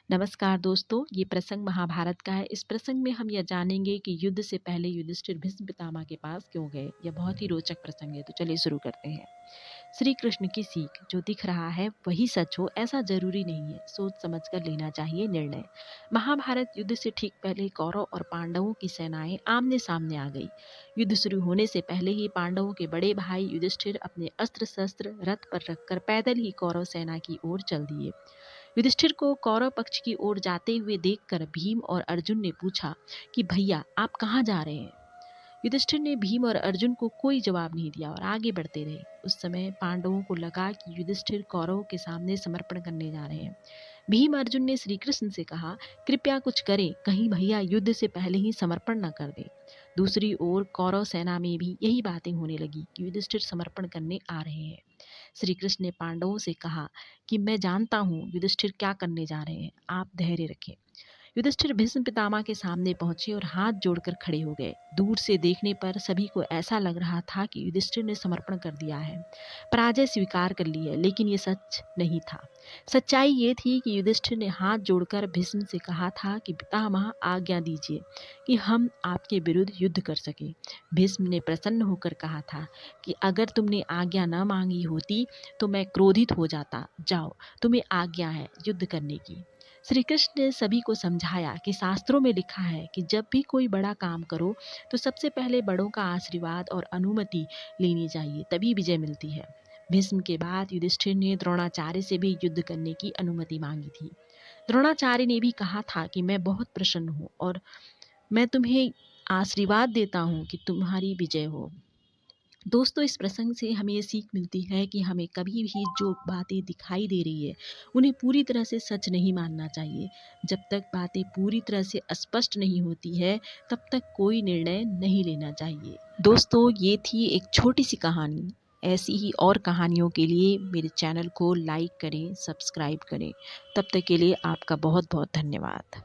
नमस्कार दोस्तों, ये प्रसंग महाभारत का है। इस प्रसंग में हम यह जानेंगे कि युद्ध से पहले युधिष्ठिर भीष्म पितामह के पास क्यों गए। यह बहुत ही रोचक प्रसंग है, तो चलिए शुरू करते हैं। श्री कृष्ण की सीख, जो दिख रहा है वही सच हो ऐसा जरूरी नहीं है, सोच समझकर लेना चाहिए निर्णय। महाभारत युद्ध से ठीक पहले कौरव और पांडवों की सेनाएं आमने सामने आ गई। युद्ध शुरू होने से पहले ही पांडवों के बड़े भाई युधिष्ठिर अपने अस्त्र शस्त्र रथ पर रखकर पैदल ही कौरव सेना की ओर चल दिए। युधिष्ठिर को कौरव पक्ष की ओर जाते हुए देखकर भीम और अर्जुन ने पूछा कि भैया आप कहाँ जा रहे हैं। युधिष्ठिर ने भीम और अर्जुन को कोई जवाब नहीं दिया और आगे बढ़ते रहे। उस समय पांडवों को लगा कि युधिष्ठिर कौरवों के सामने समर्पण करने जा रहे हैं। भीम अर्जुन ने श्री कृष्ण से कहा, कृपया कुछ करें, कहीं भैया युद्ध से पहले ही समर्पण न कर दें। दूसरी ओर कौरव सेना में भी यही बातें होने लगी कि युधिष्ठिर समर्पण करने आ रहे हैं। श्री कृष्ण ने पांडवों से कहा कि मैं जानता हूँ युधिष्ठिर क्या करने जा रहे हैं, आप धैर्य रखें। युधिष्ठिर भीष्म पितामह के सामने पहुंचे और हाथ जोड़कर खड़े हो गए। दूर से देखने पर सभी को ऐसा लग रहा था कि युधिष्ठिर ने समर्पण कर दिया है, पराजय स्वीकार कर ली है, लेकिन ये सच नहीं था। सच्चाई ये थी कि युधिष्ठिर ने हाथ जोड़कर भीष्म से कहा था कि पितामह आज्ञा दीजिए कि हम आपके विरुद्ध युद्ध कर सके। भीष्म ने प्रसन्न होकर कहा था कि अगर तुमने आज्ञा न मांगी होती तो मैं क्रोधित हो जाता। जाओ, तुम्हें आज्ञा है युद्ध करने की। श्री कृष्ण ने सभी को समझाया कि शास्त्रों में लिखा है कि जब भी कोई बड़ा काम करो तो सबसे पहले बड़ों का आशीर्वाद और अनुमति लेनी चाहिए, तभी विजय मिलती है। भीष्म के बाद युधिष्ठिर ने द्रोणाचार्य से भी युद्ध करने की अनुमति मांगी थी। द्रोणाचार्य ने भी कहा था कि मैं बहुत प्रसन्न हूँ और मैं तुम्हें आशीर्वाद देता हूँ कि तुम्हारी विजय हो। दोस्तों, इस प्रसंग से हमें ये सीख मिलती है कि हमें कभी भी जो बातें दिखाई दे रही है उन्हें पूरी तरह से सच नहीं मानना चाहिए। जब तक बातें पूरी तरह से स्पष्ट नहीं होती है तब तक कोई निर्णय नहीं लेना चाहिए। दोस्तों, ये थी एक छोटी सी कहानी। ऐसी ही और कहानियों के लिए मेरे चैनल को लाइक करें, सब्सक्राइब करें। तब तक के लिए आपका बहुत बहुत धन्यवाद।